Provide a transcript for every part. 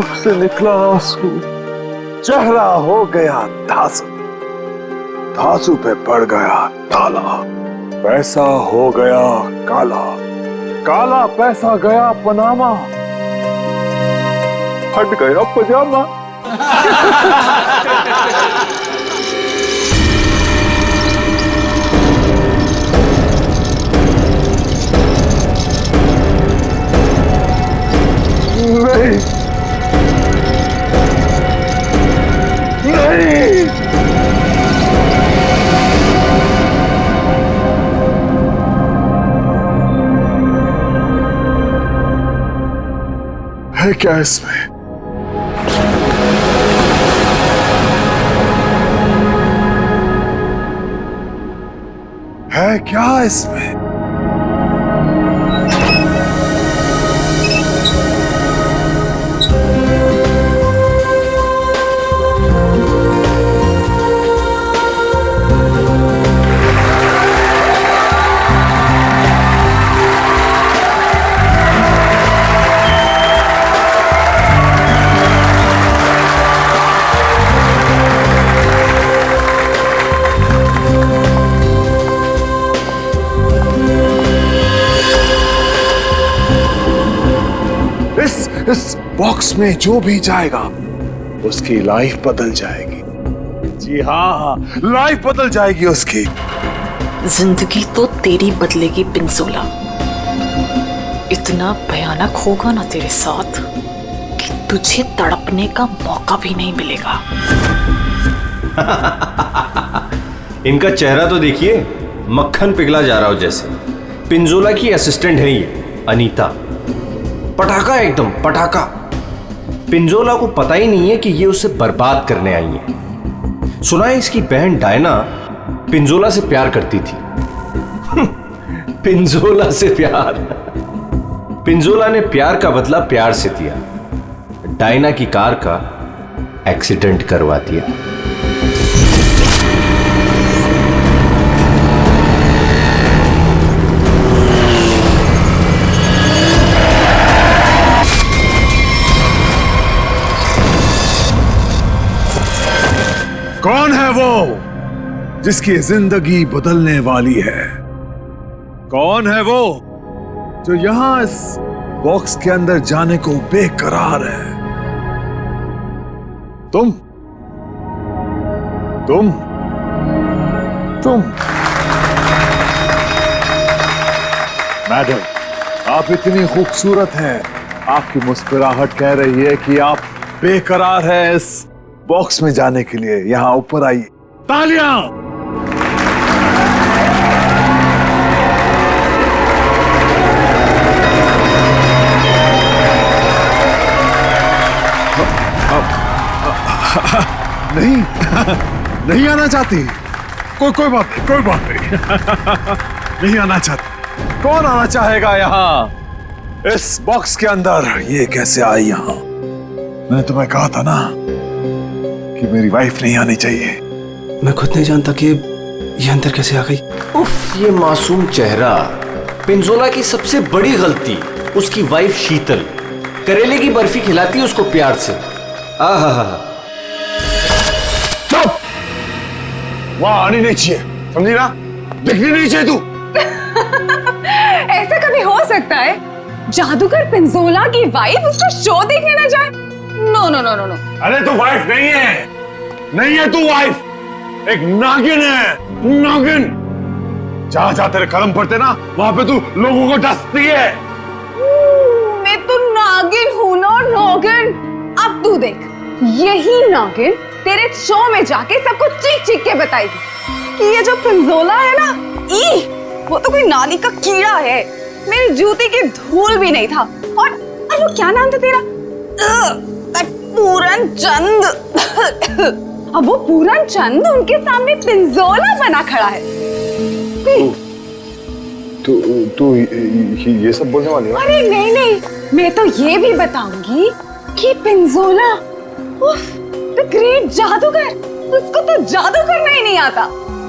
आंख से निकला आंसू, चेहरा हो गया धांसू, धांसू पे पड़ गया ताला, पैसा हो गया काला, काला पैसा गया पनामा, फट गया पजामा। नहीं, नहीं, है क्या इसमें? है क्या इसमें? इस बॉक्स में जो भी जाएगा उसकी लाइफ बदल जाएगी। जी हाँ, लाइफ बदल जाएगी उसकी। जिंदगी तो तेरी बदलेगी पिंजोला। इतना भयानक होगा ना तेरे साथ कि तुझे तड़पने का मौका भी नहीं मिलेगा। इनका चेहरा तो देखिए, मक्खन पिघला जा रहा हो जैसे। पिंजोला की असिस्टेंट है ये अनीता, पटाखा एकदम पटाखा। पिंजोला को पता ही नहीं है कि ये उसे बर्बाद करने आई है। सुना है इसकी बहन डायना पिंजोला से प्यार करती थी। पिंजोला से प्यार। पिंजोला ने प्यार का बदला प्यार से दिया, डायना की कार का एक्सीडेंट करवा दिया। कौन है वो जिसकी जिंदगी बदलने वाली है? कौन है वो जो यहां इस बॉक्स के अंदर जाने को बेकरार है? तुम मैडम, आप इतनी खूबसूरत हैं, आपकी मुस्कुराहट कह रही है कि आप बेकरार हैं इस बॉक्स में जाने के लिए। यहां ऊपर आइए। तालियां! नहीं, नहीं आना चाहती। कोई बात नहीं। नहीं आना चाहती। कौन आना चाहेगा यहां इस बॉक्स के अंदर? ये कैसे आई यहां? मैंने तुम्हें कहा था ना कि मेरी वाइफ नहीं आनी चाहिए। मैं खुद नहीं जानता कि ये अंदर कैसे आ गई। उफ, ये मासूम चेहरा। पिंजोला की सबसे बड़ी गलती उसकी वाइफ शीतल करेले की बर्फी खिलाती है उसको प्यार से। आहा, चुप! वहां आनी नहीं चाहिए, समझी ना? दिखनी नहीं चाहिए तू। ऐसा कभी हो सकता है जादूगर पिंजोला की वाइफ उसका शो देखने ना जाए? No no no no no. अरे तू वाइफ नहीं है, नहीं है तू वाइफ, एक नागिन है, नागिन। जहां जहां तेरे कदम पड़ते ना वहां पे तू लोगों को डसती है। मैं तो नागिन हूं ना, नागिन। अब तू देख, यही नागिन तेरे शो में जाके सबको चीख चीख के बताएगी कि ये जो पिंजोला है ना, वो तो कोई नाली का कीड़ा है, मेरी जूती की धूल भी नहीं था। और वो क्या नाम था तेरा? पूरन चंद। अब वो पूरन चंद उनके सामने पिंजोला बना खड़ा है। तू ये सब बोलने वाली है? अरे नहीं नहीं, मैं तो ये भी बताऊंगी कि पिंजोला द ग्रेट जादूगर, उसको तो जादू करना ही नहीं आता।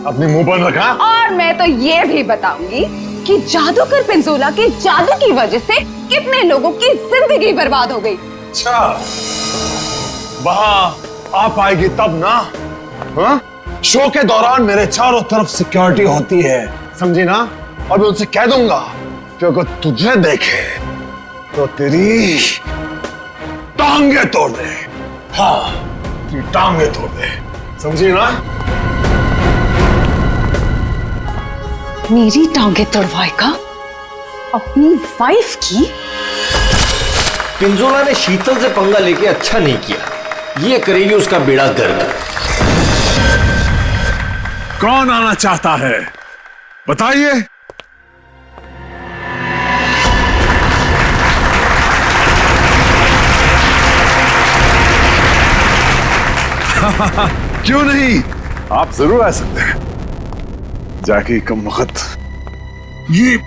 अपनी मुंह बंद रखा। और मैं तो ये भी बताऊंगी कि जादूगर पिंजोला के जादू की वजह से कितने लोगों की जिंदगी बर्बाद हो गई। अच्छा, वहां आ पाएगी तब ना। हाँ? शो के दौरान मेरे चारों तरफ सिक्योरिटी होती है, समझी ना? और मैं उनसे कह दूंगा कि अगर तुझे देखे तो तेरी टांगे तोड़ दे। हाँ, तेरी टांगे तोड़ दे, समझी ना? मेरी टांगे तोड़वाएगा अपनी वाइफ की? पिंजोला ने शीतल से पंगा लेके अच्छा नहीं किया, ये करेगी उसका बेड़ा गर्क। कौन आना चाहता है बताइए। क्यों नहीं, आप जरूर आ सकते हैं। जाके कम वक्त ये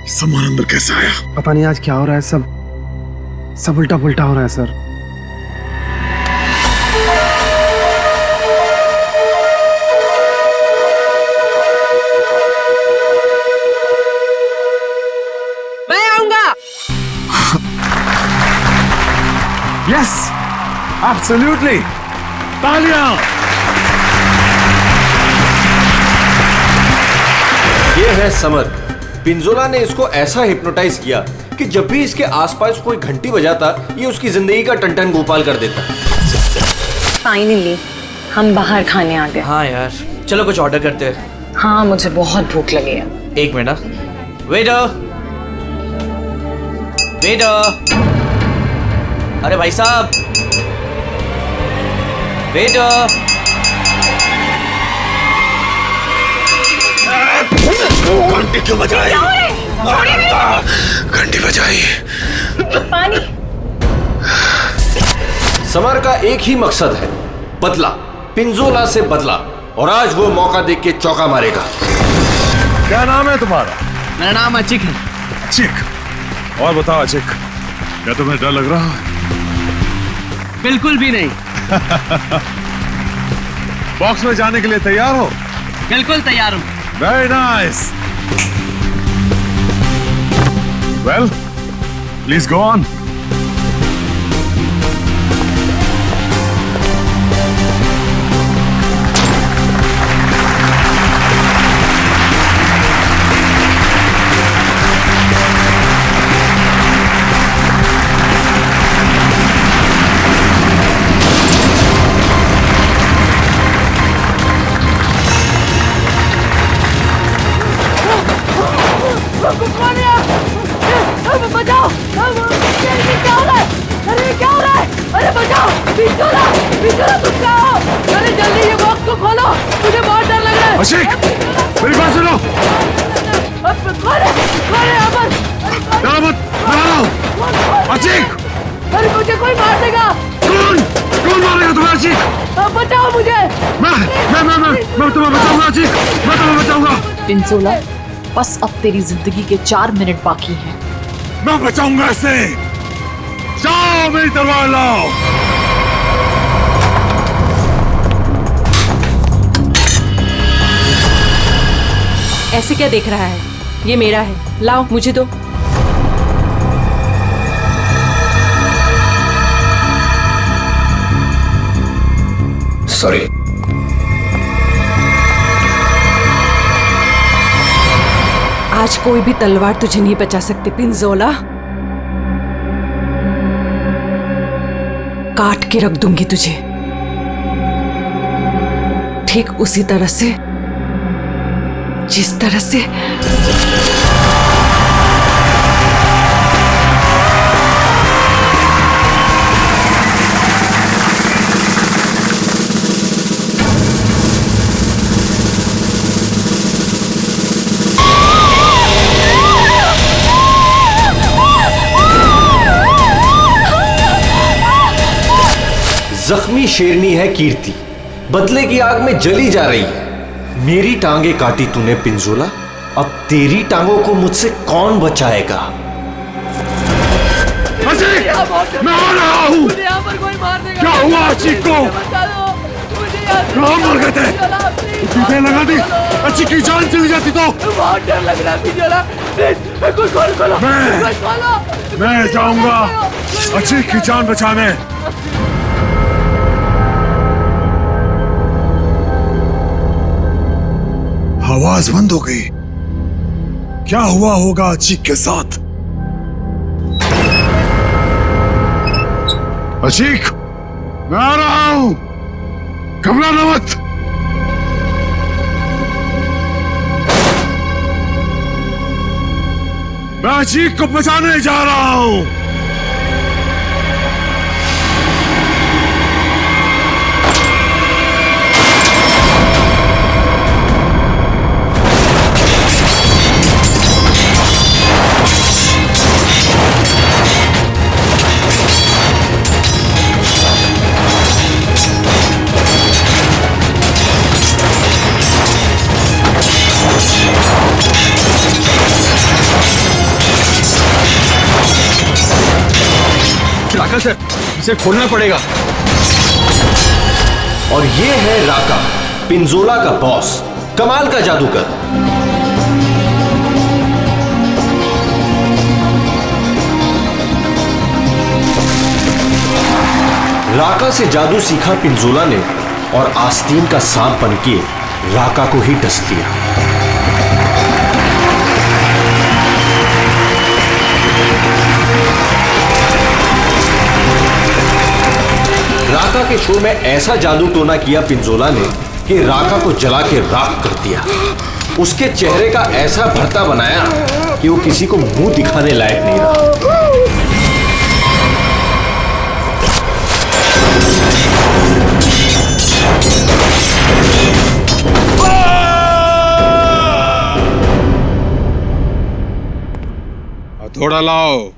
सामान अंदर कैसे आया? पता नहीं आज क्या हो रहा है, सब उल्टा पुल्टा हो रहा है सर। मैं आऊंगा। यस, एब्सोल्युटली, तालियां। ये है समर। पिंजोला ने इसको ऐसा हिप्नोटाइज किया कि जब भी इसके आसपास कोई घंटी बजाता, ये उसकी जिंदगी का टन-टन गोपाल कर देता। फाइनली हम बाहर खाने आ गए। हाँ यार, चलो कुछ ऑर्डर करते हैं। हाँ, मुझे बहुत भूख लगी है। एक मिनट। वेटर, वेटर, अरे भाई साहब, वेटर। घंटी क्यों बजाई? घंटी बजाई। पानी। समर का एक ही मकसद है, बदला, पिंजोला से बदला, और आज वो मौका देख के चौका मारेगा। क्या नाम है तुम्हारा? मेरा नाम अचिक है। अचिक। और बताओ अचिक, क्या तुम्हें डर लग रहा है? बिल्कुल भी नहीं। बॉक्स में जाने के लिए तैयार हो? बिल्कुल तैयार हूँ। Very nice. Well, please go on. बचाओ! क्या हो रहा है? अरे क्या हो रहा है? अरे बचाओ! पिंजोला! पिंजोला तुम क्या हो? अरे जल्दी ये बॉक्स को खोलो! मुझे बहुत डर लग रहा है। अशिक, मेरी बात सुनो। खोले! खोले यहाँ पर! डरो मत, मैं आ रहा हूँ। अशिक! अरे मुझे कोई मार देगा! कौन मारेगा तुम्हें अशिक? बचाओ मुझे! मैं तुम्हें बचाऊंगा अशिक, मैं तुम्हें बचाऊंगा। पिंजोला, बस अब तेरी जिंदगी के 4 मिनट बाकी हैं। मैं बचाऊंगा इसे। जाओ मेरी तलवार लाओ। ऐसे क्या देख रहा है? ये मेरा है, लाओ मुझे दो। सॉरी। आज कोई भी तलवार तुझे नहीं बचा सकती पिंजोला। काट के रख दूंगी तुझे, ठीक उसी तरह से जिस तरह से जख्मी शेरनी है कीर्ति, बदले की आग में जली जा रही है। मेरी टांगे काटी तूने पिंजोला, अब तेरी टांगों को मुझसे कौन बचाएगा? मैं आ रहा हूँ। मुझे यहाँ पर कोई मार देगा। क्या हुआ अचिक को? कहाँ मर गए थे? तुझे लगा दी अचिक की जान चली जाती तो? बहुत डर लग रहा है पिंजोला। प्लीज कोई खोलो। मैं जाऊंगा अचिक की जान बचाने। आवाज बंद हो गई। क्या हुआ होगा अचीक के साथ? अचीक, मैं आ रहा हूं, घबराना मत। मैं अचीक को बचाने जा रहा हूं। राका सर, इसे खोलना पड़ेगा। और ये है राका, पिंजोला का बॉस, कमाल का जादूगर। राका से जादू सीखा पिंजोला ने और आस्तीन का सांप बनके राका को ही डस दिया। राका के शो में ऐसा जादू टोना किया पिंजोला ने कि राका को जला के राख कर दिया। उसके चेहरे का ऐसा भरता बनाया कि वो किसी को मुंह दिखाने लायक नहीं रहा। हथौड़ा लाओ।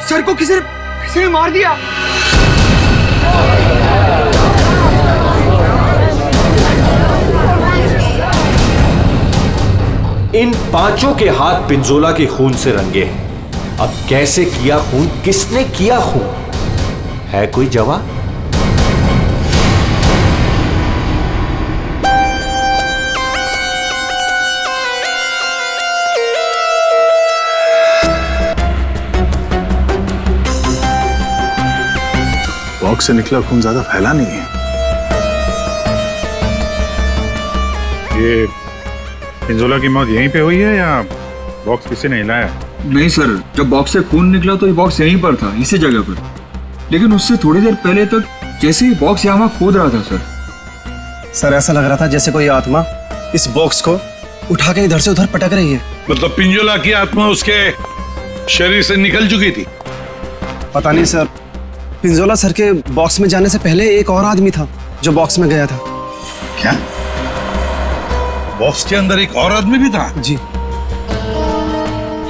सर को किसी ने मार दिया। इन पांचों के हाथ पिंजोला के खून से रंगे हैं। अब कैसे किया खून, किसने किया खून, है कोई जवाब? बॉक्स से निकला खून ज्यादा फैला नहीं है। ये पिंजोला की मौत यहीं पे हुई है या बॉक्स किसी ने हिलाया? नहीं सर, जब बॉक्स से खून निकला तो ये बॉक्स यहीं पर था, इसी जगह पर। लेकिन उससे थोड़ी देर पहले तक जैसे ही बॉक्स यहाँ खोद रहा था सर ऐसा लग रहा था जैसे कोई आत्मा इस बॉक्स को उठा के इधर से उधर पटक रही है। मतलब पिंजोला की आत्मा उसके शरीर से निकल चुकी थी? पता नहीं सर, पिंजोला सर के बॉक्स में जाने से पहले एक और आदमी था जो बॉक्स में गया था। क्या बॉक्स के अंदर एक और आदमी भी था? जी।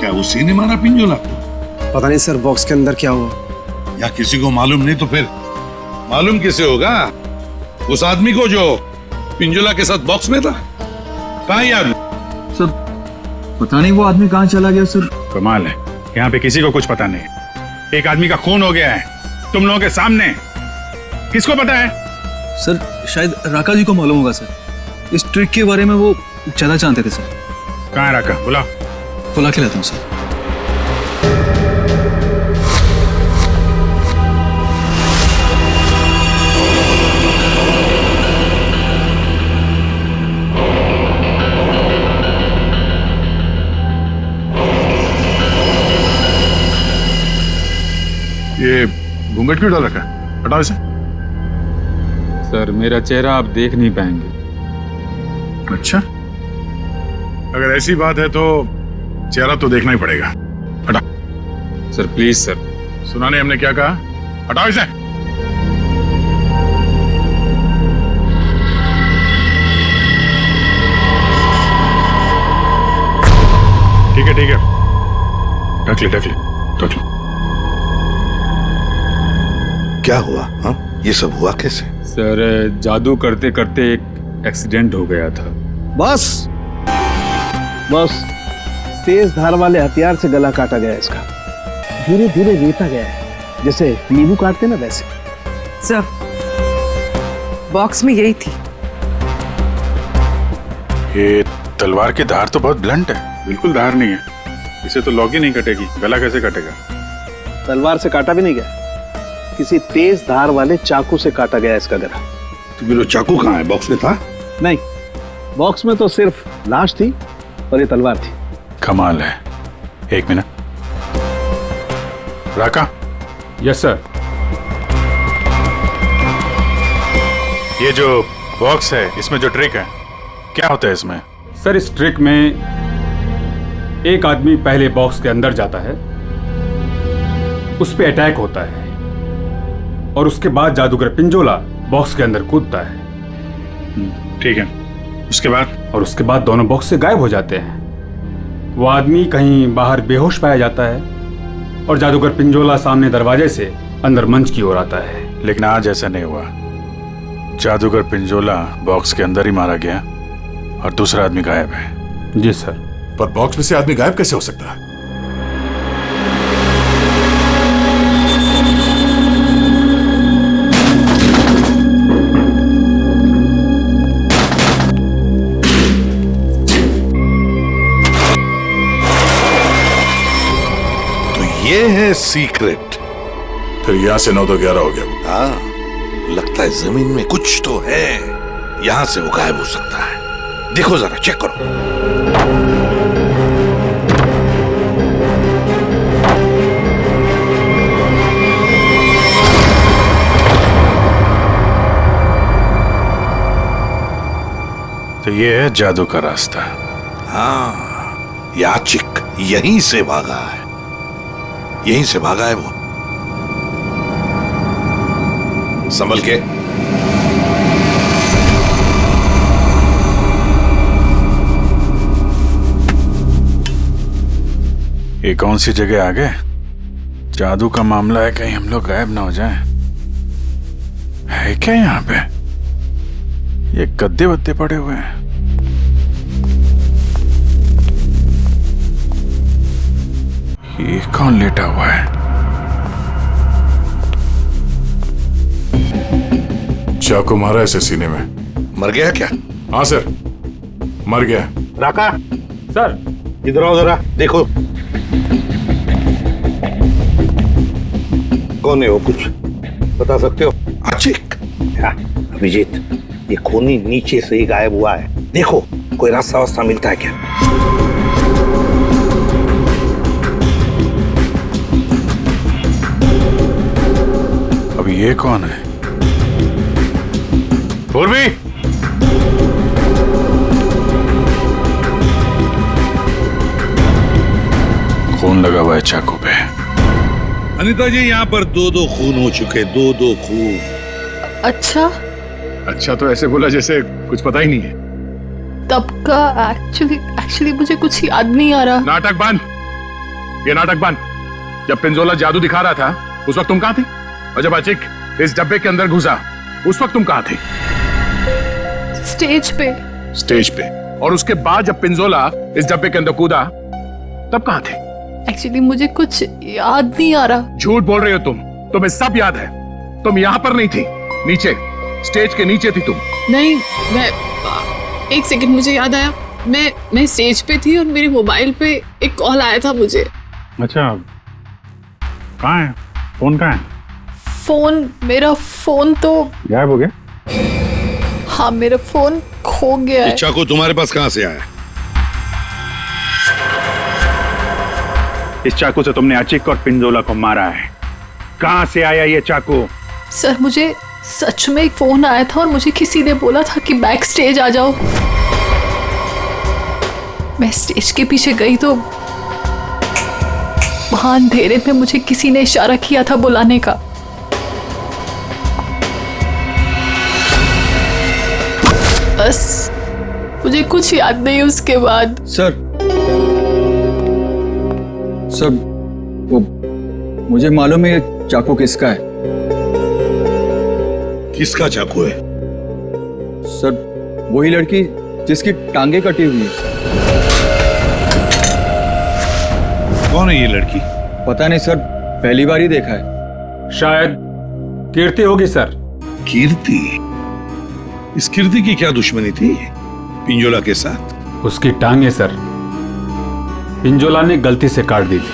क्या उसी ने मारा पिंजोला को? पता नहीं सर बॉक्स के अंदर क्या हुआ। या किसी को मालूम नहीं तो फिर मालूम किसे होगा? उस आदमी को जो पिंजोला के साथ बॉक्स में था। कहाँ ये आदमी? सर पता नहीं वो आदमी कहाँ चला गया सर। कमाल है, यहाँ पे किसी को कुछ पता नहीं। एक आदमी का खून हो गया है तुम लोगों के सामने, किसको पता है? सर शायद राका जी को मालूम होगा सर, इस ट्रिक के बारे में वो ज्यादा जानते थे सर। कहाँ है राका? बुला के लाता हूँ सर। ये घूंघट क्यों डाल रखा है? हटाओ इसे। सर मेरा चेहरा आप देख नहीं पाएंगे। अच्छा, अगर ऐसी बात है तो चेहरा तो देखना ही पड़ेगा। हटा। Sir please sir. सुना नहीं हमने क्या कहा? हटाओ इसे। ठीक है ठीक है, ढक ले ढक ले ढक ले। क्या हुआ? हाँ, ये सब हुआ कैसे? सर जादू करते करते एक एक्सीडेंट हो गया था। बस बस तेज धार वाले हथियार से गला काटा गया इसका। धीरे धीरे रेता गया है, जैसे नींबू काटते ना वैसे। सर, बॉक्स में यही थी। ये तलवार की धार तो बहुत ब्लंट है, बिल्कुल धार नहीं है। इसे तो लॉग ही नहीं कटेगी, गला कैसे कटेगा? तलवार से काटा भी नहीं गया, किसी तेज धार वाले चाकू से काटा गया इसका गला। तो फिर वो चाकू कहाँ है? बॉक्स में था? नहीं, बॉक्स में तो सिर्फ लाश थी और ये तलवार थी। कमाल है। एक मिनट, राका। Yes sir. ये जो बॉक्स है, इसमें जो ट्रिक है, क्या होता है इसमें? सर, इस ट्रिक में एक आदमी पहले बॉक्स के अंदर जाता है, उस पे अटैक होता है और उसके बाद जादूगर पिंजोला बॉक्स के अंदर कूदता है। ठीक है, उसके बाद? और उसके बाद दोनों बॉक्स से गायब हो जाते हैं। वो आदमी कहीं बाहर बेहोश पाया जाता है और जादूगर पिंजोला सामने दरवाजे से अंदर मंच की ओर आता है। लेकिन आज ऐसा नहीं हुआ। जादूगर पिंजोला बॉक्स के अंदर ही मारा गया और दूसरा आदमी गायब है। जी सर। पर बॉक्स में से आदमी गायब कैसे हो सकता है? ये है सीक्रेट। फिर यहां से 9 तो 11 हो गया। हाँ, लगता है जमीन में कुछ तो है, यहां से वो गायब हो सकता है। देखो जरा, चेक करो। तो ये है जादू का रास्ता। हाँ, याचिक यहीं से भागा है, यहीं से भागा है वो। संभल के। ये कौन सी जगह आ गए? जादू का मामला है, कहीं हम लोग गायब ना हो जाएं। है क्या यहाँ पे? ये गद्दे वद्दे पड़े हुए हैं। ये कौन लेटा हुआ है? चाकू मारा ऐसे सीने में। मर गया क्या? हाँ सर, मर गया। राका, सर इधर आओ जरा, देखो। कौन है वो, कुछ बता सकते हो? आचिक। अभिजीत, ये खूनी नीचे से ही गायब हुआ है, देखो कोई रास्ता वास्ता मिलता है क्या? अब ये कौन है? पूर्वी, खून लगा हुआ है चाकू पे। अनीता जी, यहाँ पर 2-2 खून हो चुके, 2-2 खून। अच्छा, अच्छा तो ऐसे बोला जैसे कुछ पता ही नहीं है। तब का एक्चुअली मुझे कुछ याद नहीं आ रहा। नाटक बंद, ये नाटक बंद। जब पिंजोला जादू दिखा रहा था उस वक्त तुम कहाँ थी? और जब अचिक इस डब्बे के अंदर घुसा उस वक्त तुम कहाँ थी? स्टेज पे। स्टेज पे। और उसके बाद जब पिंजोला इस डब्बे के अंदर कूदा तब कहाँ थे? एक्चुअली मुझे कुछ याद नहीं आ रहा। झूठ बोल रही हो तुम, तुम्हें सब याद है। तुम यहाँ पर नहीं थी, नीचे स्टेज के नीचे थी तुम। नहीं, मैं एक सेकंड, मुझे याद आया। मैं स्टेज पे थी और मेरे मोबाइल पे एक कॉल आया था मुझे। अच्छा, कहाँ है फोन? कहाँ है फोन? मेरा फोन तो गायब हो गया। हाँ, मेरा फोन खो गया है। चाकू तुम्हारे पास कहाँ से आया? इस चाकू से तुमने अचिक और पिंजोला को मारा है। कहाँ से आया ये चाकू? सर, मुझे सच में एक फोन आया था और मुझे किसी ने बोला था कि बैक स्टेज आ जाओ। मैं स्टेज के पीछे गई तो वहां अंधेरे में मुझे किसी ने इशारा किया था बुलाने का। बस मुझे कुछ याद नहीं उसके बाद। सर वो मुझे मालूम है ये चाकू किसका है। किसका चाकू है? सर वही लड़की जिसकी टांगे कटी हुई है। कौन है ये लड़की? पता नहीं सर, पहली बार ही देखा है। शायद कीर्ति होगी सर। कीर्ति? इस कीर्ति की क्या दुश्मनी थी पिंजोला के साथ? उसकी टांगे सर पिंजोला ने गलती से काट दी थी।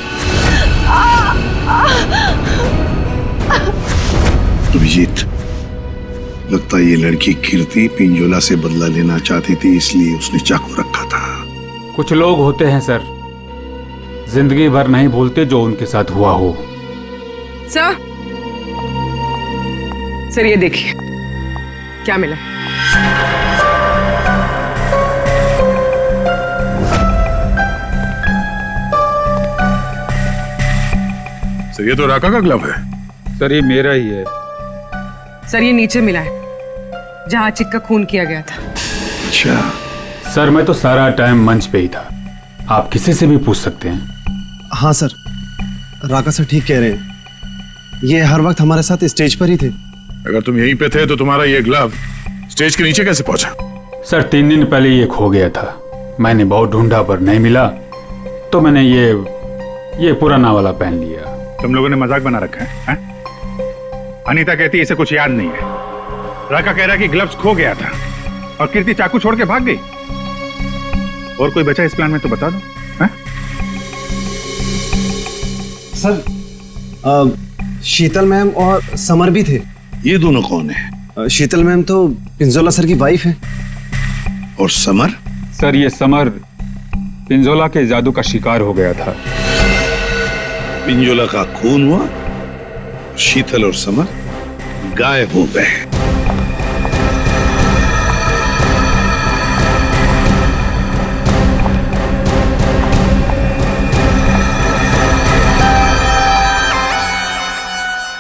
अभिजीत, लगता है ये लड़की कीर्ति पिंजोला से बदला लेना चाहती थी, इसलिए उसने चाकू रखा था। कुछ लोग होते हैं सर, जिंदगी भर नहीं भूलते जो उनके साथ हुआ हो। सर ये देखिए क्या मिला। सर ये तो राका का ग्लव है। सर ये मेरा ही है। सर ये नीचे मिला है जहां चिक का खून किया गया था। अच्छा सर मैं तो सारा टाइम मंच पे ही था, आप किसी से भी पूछ सकते हैं। हाँ सर, राका सर ठीक कह रहे हैं, ये हर वक्त हमारे साथ स्टेज पर ही थे। अगर तुम यहीं पे थे तो तुम्हारा ये ग्लव स्टेज के नीचे कैसे पहुंचा? सर 3 दिन पहले ये खो गया था, मैंने बहुत ढूंढा पर नहीं मिला, तो मैंने ये पुराना वाला पहन लिया। तुम लोगों ने मजाक बना रखा है? अनीता कहती है इसे कुछ याद नहीं है, राका कह रहा है कि ग्लव्स खो गया था और कीर्ति चाकू छोड़ के भाग गई। और कोई बचा इस प्लान में तो बता दो। सर शीतल मैम और समर भी थे। ये दोनों कौन है? शीतल मैम तो पिंजोला सर की वाइफ है। और समर? सर ये समर पिंजोला के जादू का शिकार हो गया था। पिंजोला का खून हुआ, शीतल और समर गायब हो गए।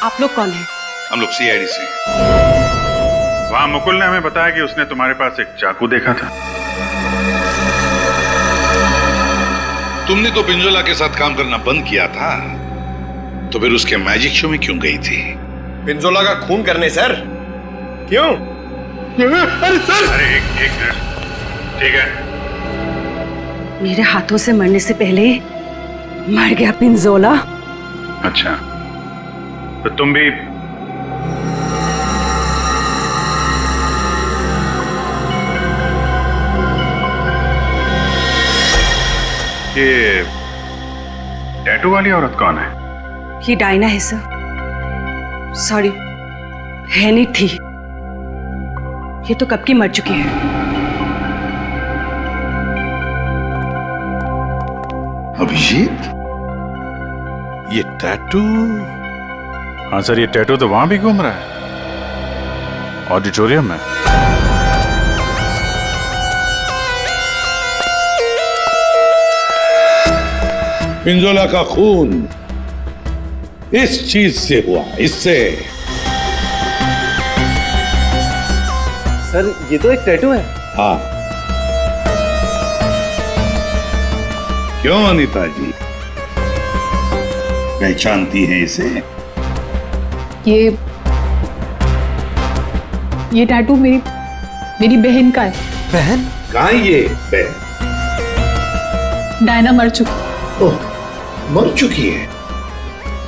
आप लोग कौन हैं? हम लोग सीआईडी से। वहां मुकुल ने हमें बताया कि उसने तुम्हारे पास एक चाकू देखा था। तुमने तो पिंजोला के साथ काम करना बंद किया था, तो फिर उसके मैजिक शो में क्यों गई थी? पिंजोला का खून करने सर। क्यों? अरे सर! अरे एक मिनट, ठीक है। मेरे हाथों से मरने से पहले मर गया पिंजोला। अच्छा, तो तुम भी ये टैटू वाली औरत कौन है? ये डायना है सर। सॉरी, है नहीं थी, ये तो कब की मर चुकी है। अभिजीत, ये टैटू? हाँ सर, ये टैटू तो वहां भी घूम रहा है, ऑडिटोरियम में। पिंजोला का खून इस चीज से हुआ, इससे। सर ये तो एक टैटू है। हाँ, क्यों अनीता जी, पहचानती हैं इसे? ये टैटू मेरी बहन का है। बहन? कहाँ है ये बहन? डायना मर चुकी। ओह, मर चुकी है?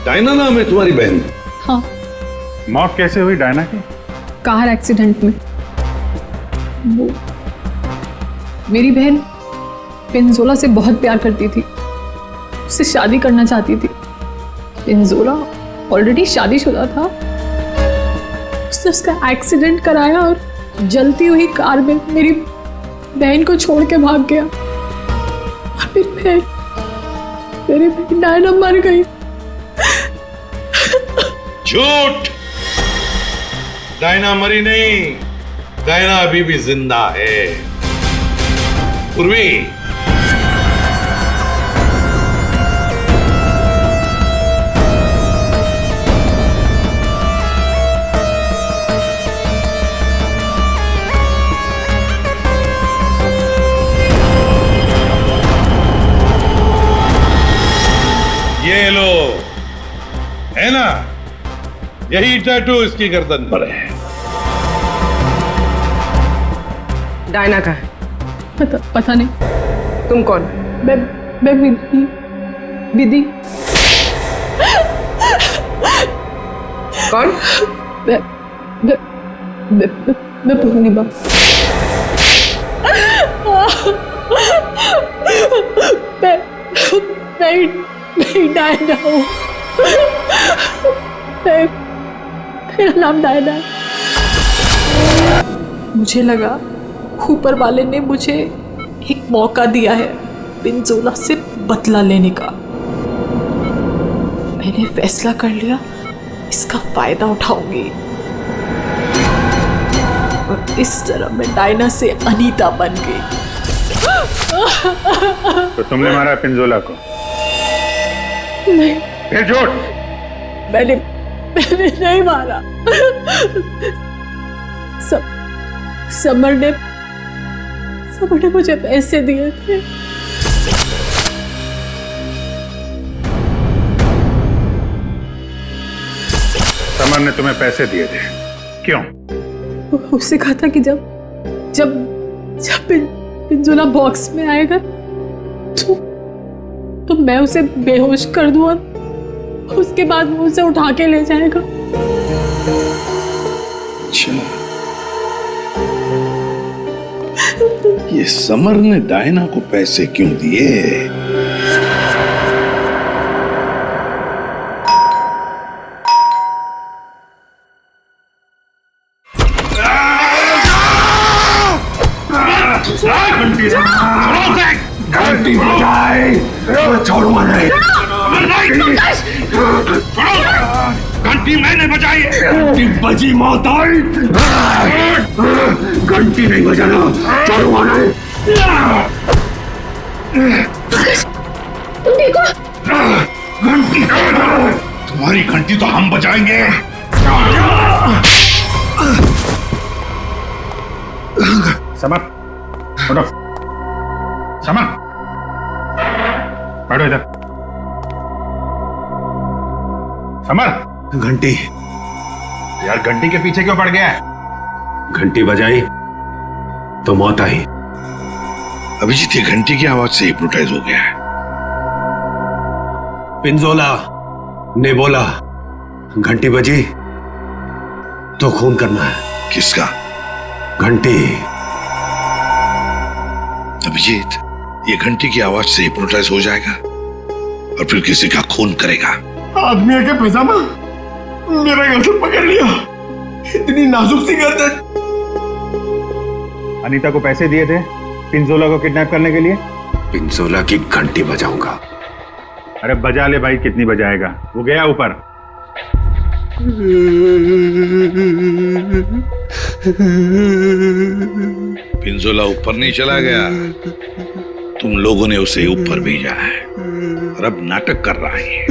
डायना नाम है तुम्हारी बहन? हाँ। मौत कैसे हुई डायना की? कार एक्सीडेंट में। वो मेरी बहन पिंजोला से बहुत प्यार करती थी, उससे शादी करना चाहती थी। पिंजोला ऑलरेडी शादीशुदा था, उसने उसका एक्सीडेंट कराया और जलती हुई कार में मेरी बहन को छोड़ के भाग गया। और मेरी बहन डायना मर गई। झूठ! डायना मरी नहीं, डायना अभी भी जिंदा है। पूर्वी, ये लो, है ना, यही टैटू इसकी गर्दन पर है। डायना का है। पता नहीं। तुम कौन? मैं विधि विधि। कौन? मैं पूर्णिमा। मैं डायना हूँ। मेरा नाम डायना है। मुझे लगा ऊपर वाले ने मुझे एक मौका दिया है पिंजोला से बदला लेने का। मैंने फैसला कर लिया इसका फायदा उठाऊंगी और इस तरह मैं डायना से अनीता बन गई। तो तुमने मारा पिंजोला को? नहीं। फिर झूठ? मैंने नहीं मारा। समर ने मुझे पैसे दिए थे। समर ने तुम्हें पैसे दिए थे? क्यों? उससे कहा था कि जब पिंजोला बॉक्स में आएगा तो मैं उसे बेहोश कर दूं और उसके बाद वो उसे उठा के ले जाएगा। अच्छा, ये समर ने डायना को पैसे क्यों दिए? घंटी बजाए, छोड़ो नहीं। घंटी मैंने बजाई। घंटी बजी, मौत आई। घंटी नहीं बजाना, छोड़ो नहीं। घंटी तुम्हारी घंटी तो हम बजाएंगे। समर, उठो। समर, बैठो इधर। समर। घंटी। यार घंटी के पीछे क्यों पड़ गया है? घंटी बजाई तो मौत आई। अभिजीत ये घंटी की आवाज से हिप्नोटाइज हो गया है। पिंजोला ने बोला घंटी बजी तो खून करना है। किसका? घंटी। अभिजीत ये घंटी की आवाज से हिप्नोटाइज हो जाएगा और फिर किसी का खून करेगा। आदमी के पैजामा मेरा गर्दन पकड़ लिया। इतनी नाजुक सी गर्दन। अनीता को पैसे दिए थे पिंजोला को किडनैप करने के लिए? पिंजोला की घंटी बजाऊंगा। अरे बजा ले भाई, कितनी बजाएगा? वो गया ऊपर। पिंजोला ऊपर नहीं चला गया, तुम लोगों ने उसे ऊपर भेजा है और अब नाटक कर रहा है।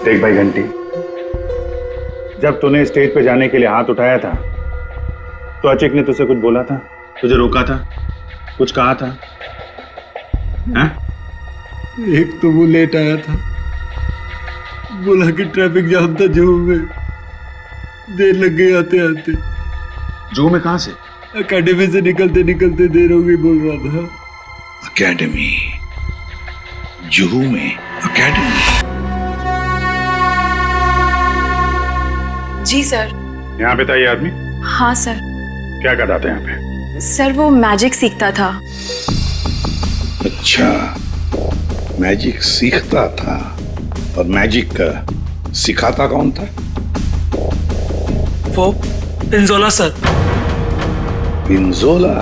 देख भाई घंटी, जब तूने स्टेज पे जाने के लिए हाथ उठाया था तो अचिक ने तुझसे कुछ बोला था? तुझे रोका था? कुछ कहा था? हाँ? एक तो वो लेट आया था, बोला कि ट्रैफिक जाम था जुहू में, देर लग गई आते आते। जुहू में कहां से? अकेडमी से निकलते निकलते देर हो गई बोल रहा था। अकेडमी? जुहू में अकेडमी? जी सर। यहाँ पे था ये आदमी? हाँ सर। क्या करता था यहाँ पे? सर वो मैजिक सीखता था। अच्छा, मैजिक सीखता था। और मैजिक सिखाता कौन था? वो पिंजोला सर। पिंजोला?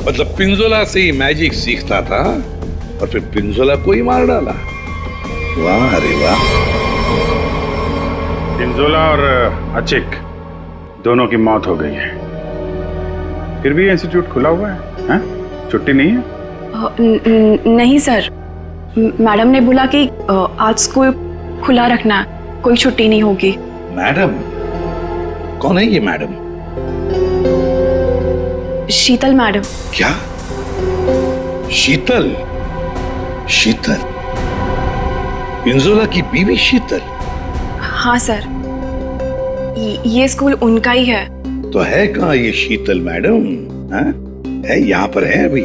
मतलब पिंजोला से ही मैजिक सीखता था और फिर पिंजोला को ही मार डाला। वाह रे वाह। पिंजोला और अचिक दोनों की मौत हो गई है, फिर भी इंस्टीट्यूट खुला हुआ है? हाँ? छुट्टी नहीं है? नहीं सर, मैडम ने बोला कि आज स्कूल खुला रखना, कोई छुट्टी नहीं होगी। मैडम? कौन है ये मैडम? शीतल मैडम। क्या? शीतल? शीतल पिंजोला की बीवी शीतल? हाँ सर, ये स्कूल उनका ही है, तो है कहाँ ये शीतल मैडम? हाँ? है यहाँ पर है अभी।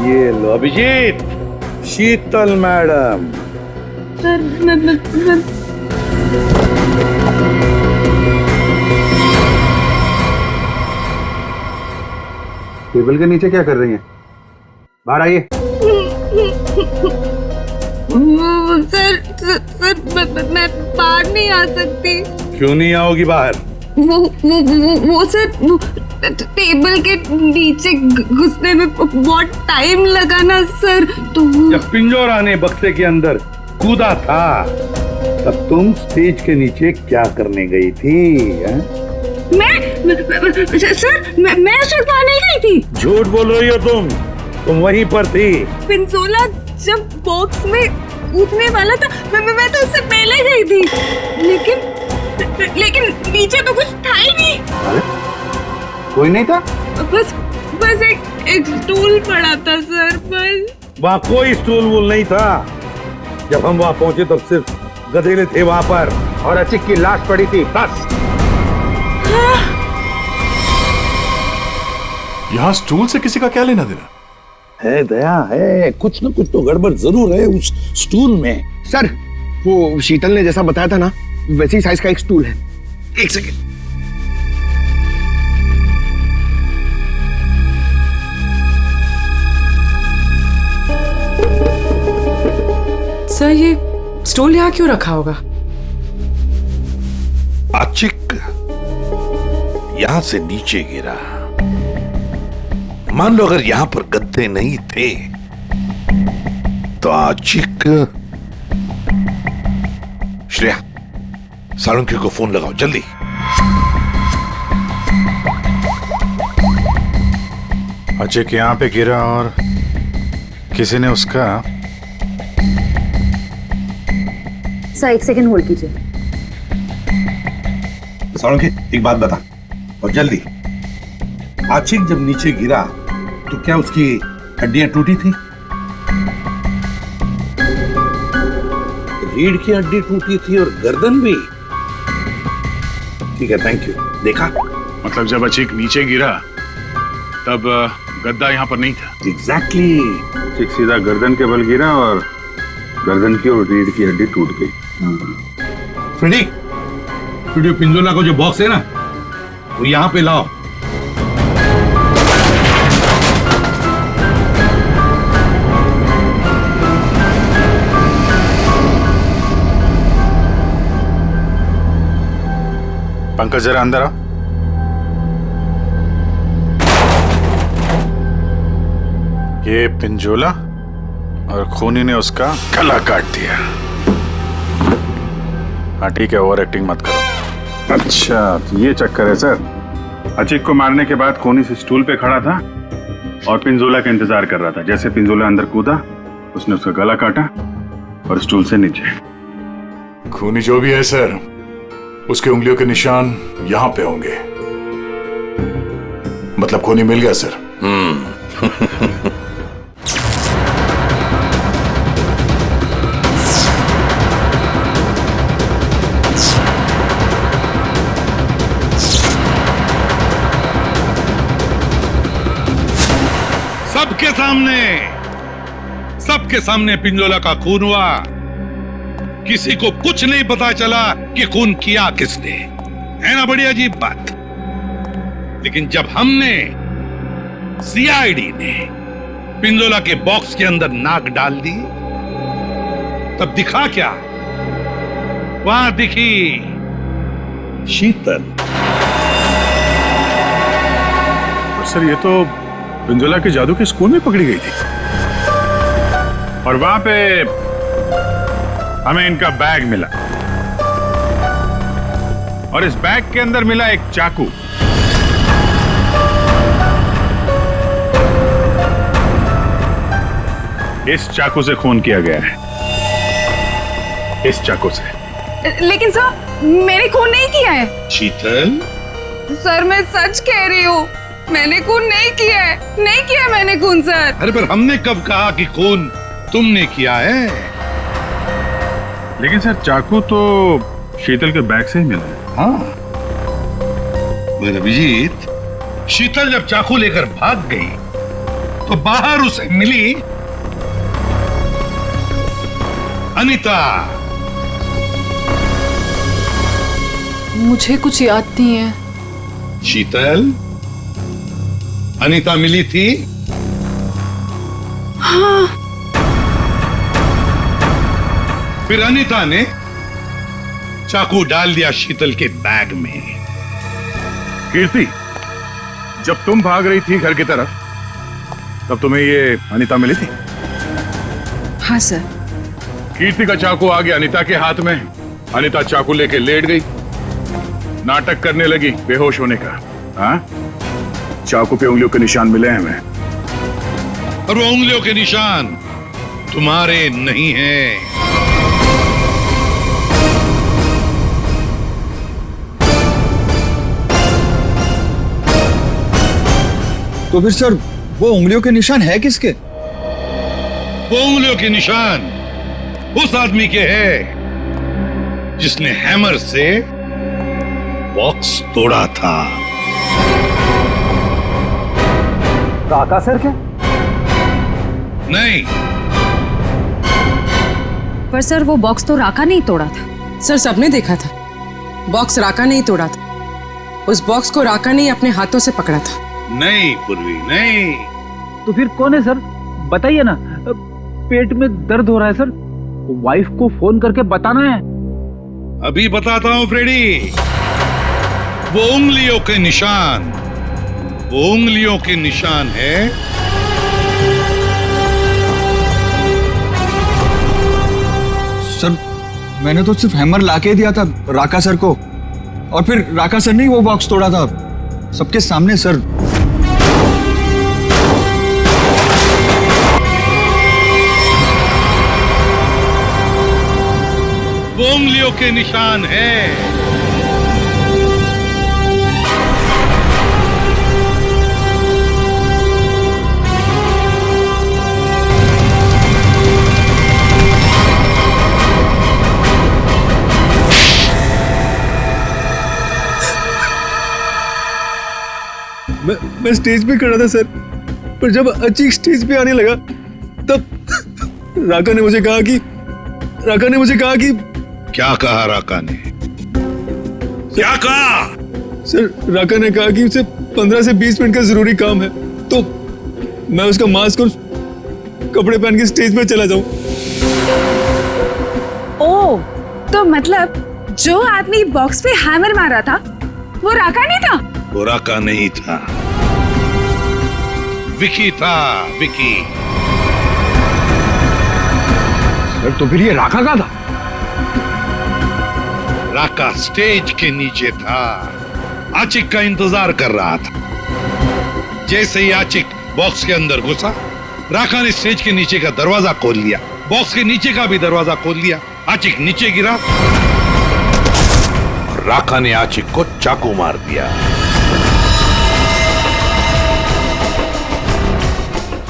ये लो अभिजीत, शीतल मैडम। टेबल के नीचे क्या कर रही हैं? बाहर आइए। सर मैं बाहर नहीं आ सकती। क्यों नहीं आओगी बाहर? वो सर टेबल के नीचे घुसने में बहुत टाइम लगा ना सर, तो जब पिंजोरा ने बक्से के अंदर कूदा था तब तुम स्टेज के नीचे क्या करने गई थी? सर मैं सुरपा नहीं गई थी। झूठ बोल रही हो तुम वहीं पर थी। पिंजोला जब बॉक्स में कूदने वाला था मैं तो उससे पहले गई थी, लेकिन नीचे तो कुछ था ही नहीं। कोई नहीं था? बस एक स्टूल पड़ा था सर, बस। वहाँ कोई स्टूल वूल नहीं था। जब हम वहाँ पहुंचे तब सिर्फ गधेले थे वहाँ पर और अचिक की लाश पड़ी थी, बस। यहाँ स्टूल से किसी का क्या लेना देना? है दया, है कुछ न कुछ तो गड़बड़ जरूर है उस स्टूल में। सर वो शीतल ने जैसा बताया था ना, वैसी साइज का एक स्टूल है। एक सेकेंड। सर ये स्टूल यहाँ क्यों रखा होगा? आचिक यहां से नीचे गिरा। मान लो अगर यहां पर गद्दे नहीं थे तो आचिक। श्रेया, सालुंकी को फोन लगाओ जल्दी। अचिक यहाँ पे गिरा और किसी ने उसका। सर एक सेकंड होल्ड कीजिए। सालुंकी एक बात बता और जल्दी। आचिक जब नीचे गिरा तो क्या उसकी हड्डियां टूटी थी? रीढ़ की हड्डी टूटी थी और गर्दन भी। ठीक है, थैंक यू। देखा? मतलब जब अचिक नीचे गिरा तब गद्दा यहाँ पर नहीं था। एग्जैक्टली। अचिक सीधा गर्दन के बल गिरा और गर्दन की और रीढ़ की हड्डी टूट गई। फ्रेडी, स्टूडियो पिंजोला को जो बॉक्स है ना, वो यहाँ पे लाओ। पंकज जरा अंदर आ। ये पिंजोला और खूनी ने उसका गला काट दिया। हाँ ठीक है, ओवर एक्टिंग मत करो। अच्छा तो ये चक्कर है सर। अचिक को मारने के बाद खूनी से स्टूल पे खड़ा था और पिंजोला का इंतजार कर रहा था। जैसे पिंजोला अंदर कूदा उसने उसका गला काटा और स्टूल से नीचे। खूनी जो भी है सर, उसके उंगलियों के निशान यहां पे होंगे। मतलब खूनी मिल गया सर। सबके सामने पिंजोला का खून हुआ। किसी को कुछ नहीं पता चला कि खून किया किसने। है ना बड़ी अजीब बात। लेकिन जब हमने सीआईडी ने पिंजोला के बॉक्स के अंदर नाक डाल दी तब दिखा क्या? वहां दिखी शीतल। सर ये तो पिंजोला के जादू के स्कूल में पकड़ी गई थी और वहां पे हमें इनका बैग मिला और इस बैग के अंदर मिला एक चाकू। इस चाकू से खून किया गया है। इस चाकू से। लेकिन सर मैंने खून नहीं किया है। शीतल, सर मैं सच कह रही हूँ, मैंने खून नहीं किया है, नहीं किया है मैंने खून सर। अरे पर हमने कब कहा कि खून तुमने किया है? लेकिन सर चाकू तो शीतल के बैग से ही मिला है। हाँ, पर अभिजीत, शीतल जब चाकू लेकर भाग गई तो बाहर उसे मिली अनीता। मुझे कुछ याद नहीं है। शीतल, अनीता मिली थी? हाँ। फिर अनीता ने चाकू डाल दिया शीतल के बैग में। कीर्ति, जब तुम भाग रही थी घर की तरफ, तब तुम्हें ये अनीता मिली थी? हाँ सर। कीर्ति का चाकू आ गया अनीता के हाथ में। अनीता चाकू लेके लेट गई, नाटक करने लगी बेहोश होने का। हाँ, चाकू पे उंगलियों के निशान मिले हैं हमें। और वो उंगलियों के निशान तुम्हारे नहीं हैं। तो फिर सर वो उंगलियों के निशान है किसके? वो उंगलियों के निशान उस आदमी के हैं जिसने हैमर से बॉक्स तोड़ा था। राका सर क्या? नहीं, पर सर वो बॉक्स तो राका नहीं तोड़ा था। सर सबने देखा था, बॉक्स राका नहीं तोड़ा था, उस बॉक्स को राका ने अपने हाथों से पकड़ा था। नहीं पूर्वी, नहीं। तो फिर कौन है सर, बताइए ना। पेट में दर्द हो रहा है सर, वाइफ को फोन करके बताना है। अभी बताता हूं फ्रेडी। वो उंगलियों के निशान, वो उंगलियों के निशान है सर मैंने तो सिर्फ हैमर लाके दिया था राका सर को, और फिर राका सर ने ही वो बॉक्स तोड़ा था सबके सामने सर। वो उंगलियों के निशान है। मैं स्टेज पे खड़ा था सर, पर जब अचीक स्टेज पे आने लगा तब राका ने मुझे कहा कि क्या कहा राका ने? क्या कहा? सर राका ने कहा कि उसे 15 से 20 मिनट का जरूरी काम है, तो मैं उसका मास्क और कपड़े पहन के स्टेज पे चला जाऊं। ओ, तो मतलब जो आदमी बॉक्स पे हैमर मारा था वो राका नहीं था? वो राका नहीं था, विकी था, विकी। सर तो फिर ये राका का था? राका स्टेज के नीचे था, आचिक का इंतजार कर रहा था। जैसे ही आचिक बॉक्स के अंदर घुसा, राका ने स्टेज के नीचे का दरवाजा खोल लिया, बॉक्स के नीचे का भी दरवाजा खोल लिया। आचिक नीचे गिरा और राका ने आचिक को चाकू मार दिया।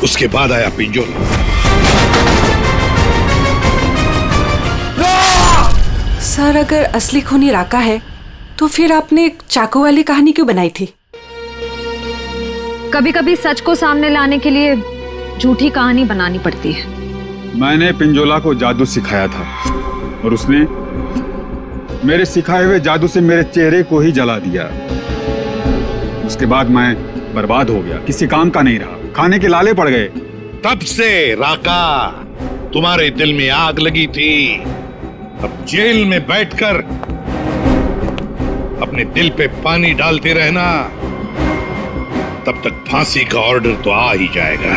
उसके बाद आया पिंजोला। सर अगर असली खूनी राका है तो फिर आपने एक चाकू वाली कहानी क्यों बनाई थी? कभी कभी सच को सामने लाने के लिए झूठी कहानी बनानी पड़ती है। मैंने पिंजोला को जादू सिखाया था और उसने मेरे सिखाए हुए जादू से मेरे चेहरे को ही जला दिया। उसके बाद मैं बर्बाद हो गया, किसी काम का नहीं रहा, खाने के लाले पड़ गए। तब से राका तुम्हारे दिल में आग लगी थी। अब जेल में बैठकर अपने दिल पे पानी डालते रहना, तब तक फांसी का ऑर्डर तो आ ही जाएगा।